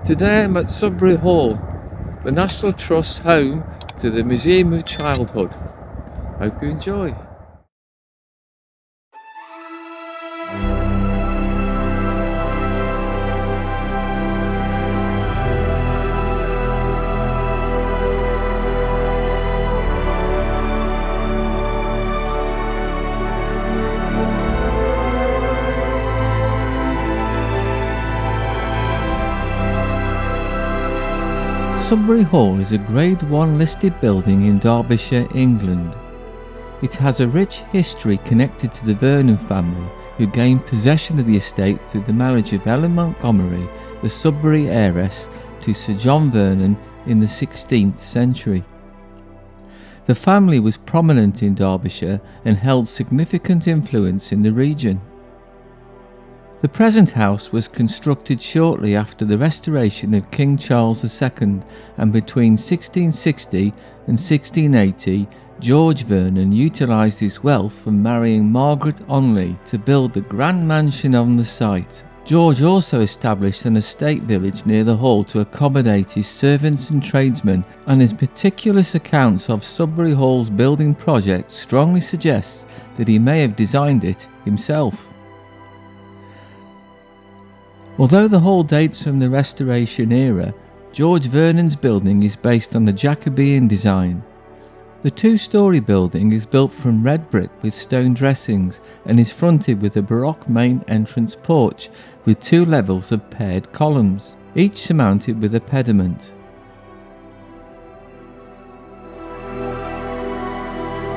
Today I'm at Sudbury Hall, the National Trust's home to the Museum of Childhood. Hope you enjoy. Sudbury Hall is a Grade 1 listed building in Derbyshire, England. It has a rich history connected to the Vernon family, who gained possession of the estate through the marriage of Ellen Montgomery, the Sudbury heiress, to Sir John Vernon in the 16th century. The family was prominent in Derbyshire and held significant influence in the region. The present house was constructed shortly after the restoration of King Charles II, and between 1660 and 1680 George Vernon utilised his wealth from marrying Margaret Onley to build the grand mansion on the site. George also established an estate village near the hall to accommodate his servants and tradesmen, and his meticulous accounts of Sudbury Hall's building project strongly suggests that he may have designed it himself. Although the hall dates from the Restoration era, George Vernon's building is based on the Jacobean design. The two-storey building is built from red brick with stone dressings and is fronted with a Baroque main entrance porch with 2 levels of paired columns, each surmounted with a pediment.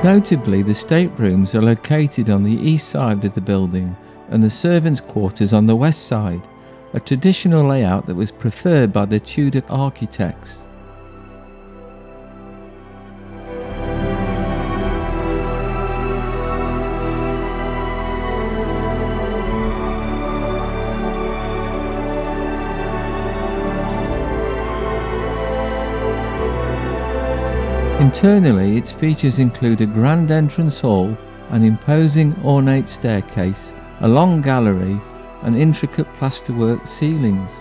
Notably, the staterooms are located on the east side of the building and the servants' quarters on the west side, a traditional layout that was preferred by the Tudor architects. Internally, its features include a grand entrance hall, an imposing ornate staircase, a long gallery, and intricate plasterwork ceilings.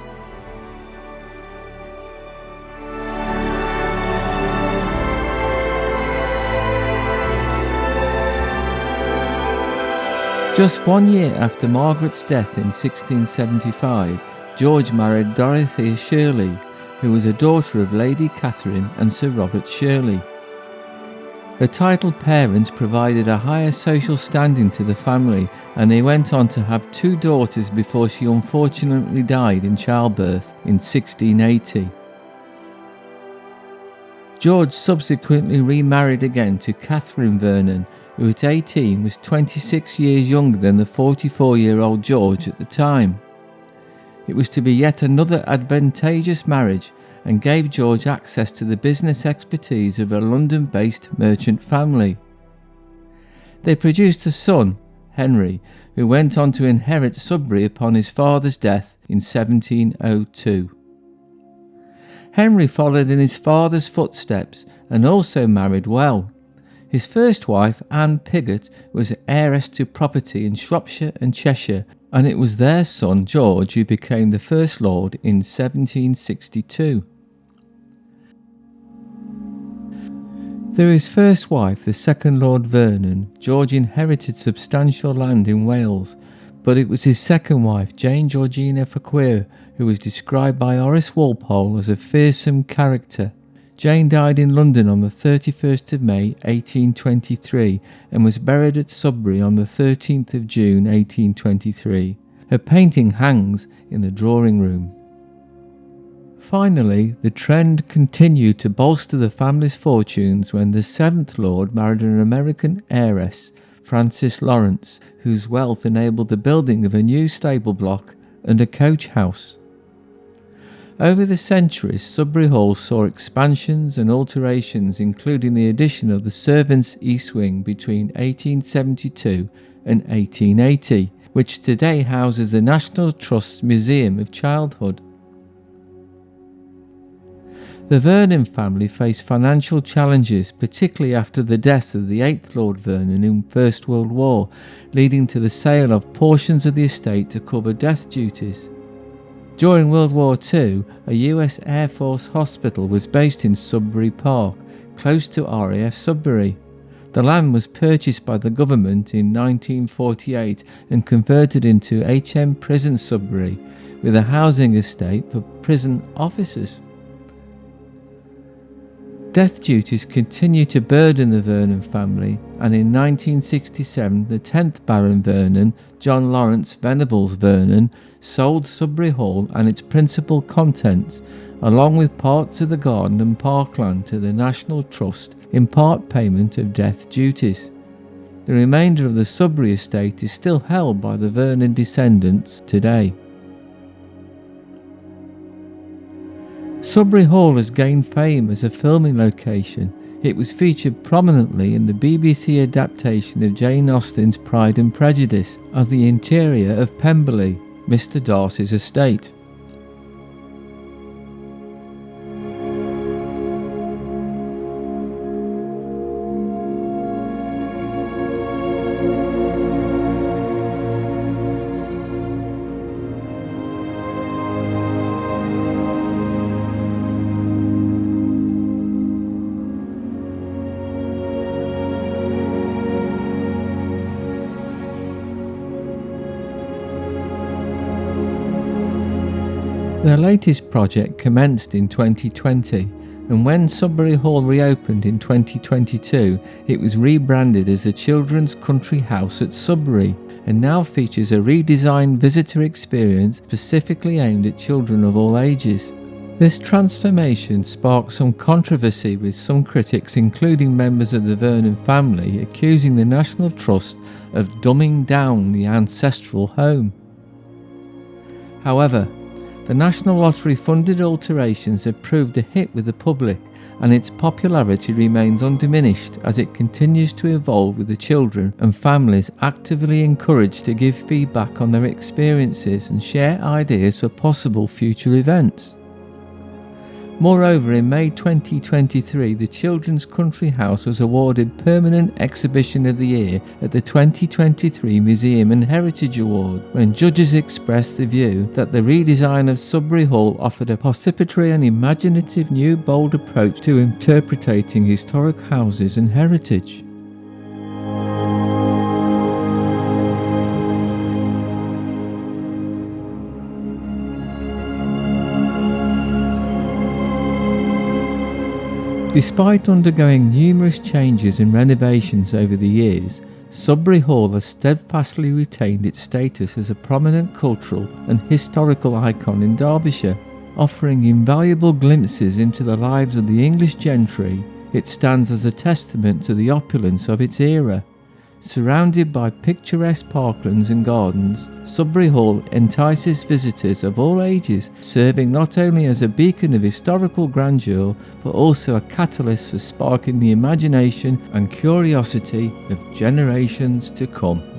Just 1 year after Margaret's death in 1675, George married Dorothea Shirley, who was a daughter of Lady Catherine and Sir Robert Shirley. Her titled parents provided a higher social standing to the family, and they went on to have 2 daughters before she unfortunately died in childbirth in 1680. George subsequently remarried again to Catherine Vernon, who at 18 was 26 years younger than the 44-year-old George at the time. It was to be yet another advantageous marriage, and gave George access to the business expertise of a London-based merchant family. They produced a son, Henry, who went on to inherit Sudbury upon his father's death in 1702. Henry followed in his father's footsteps and also married well. His first wife, Anne Pigott, was heiress to property in Shropshire and Cheshire, and it was their son George who became the First Lord in 1762. Through his first wife, the second Lord Vernon, George inherited substantial land in Wales, but it was his second wife, Jane Georgina Fauquier, who was described by Horace Walpole as a fearsome character. Jane died in London on the 31st of May 1823 and was buried at Sudbury on the 13th of June 1823. Her painting hangs in the drawing room. Finally, the trend continued to bolster the family's fortunes when the 7th Lord married an American heiress, Frances Lawrence, whose wealth enabled the building of a new stable block and a coach house. Over the centuries, Sudbury Hall saw expansions and alterations, including the addition of the servants' east wing between 1872 and 1880, which today houses the National Trust's Museum of Childhood. The Vernon family faced financial challenges, particularly after the death of the 8th Lord Vernon in First World War, leading to the sale of portions of the estate to cover death duties. During World War II, a US Air Force hospital was based in Sudbury Park, close to RAF Sudbury. The land was purchased by the government in 1948 and converted into HM Prison Sudbury, with a housing estate for prison officers. Death duties continued to burden the Vernon family, and in 1967 the 10th Baron Vernon, John Lawrence Venables Vernon, sold Sudbury Hall and its principal contents, along with parts of the garden and parkland, to the National Trust in part payment of death duties. The remainder of the Sudbury estate is still held by the Vernon descendants today. Sudbury Hall has gained fame as a filming location. It was featured prominently in the BBC adaptation of Jane Austen's Pride and Prejudice as the interior of Pemberley, Mr. Darcy's estate. Their latest project commenced in 2020, and when Sudbury Hall reopened in 2022, it was rebranded as the Children's Country House at Sudbury, and now features a redesigned visitor experience specifically aimed at children of all ages. This transformation sparked some controversy, with some critics, including members of the Vernon family, accusing the National Trust of dumbing down the ancestral home. However, the National Lottery funded alterations have proved a hit with the public, and its popularity remains undiminished as it continues to evolve, with the children and families actively encouraged to give feedback on their experiences and share ideas for possible future events. Moreover, in May 2023, the Children's Country House was awarded Permanent Exhibition of the Year at the 2023 Museum and Heritage Award, when judges expressed the view that the redesign of Sudbury Hall offered a participatory and imaginative new bold approach to interpreting historic houses and heritage. Despite undergoing numerous changes and renovations over the years, Sudbury Hall has steadfastly retained its status as a prominent cultural and historical icon in Derbyshire. Offering invaluable glimpses into the lives of the English gentry, it stands as a testament to the opulence of its era. Surrounded by picturesque parklands and gardens, Sudbury Hall entices visitors of all ages, serving not only as a beacon of historical grandeur, but also a catalyst for sparking the imagination and curiosity of generations to come.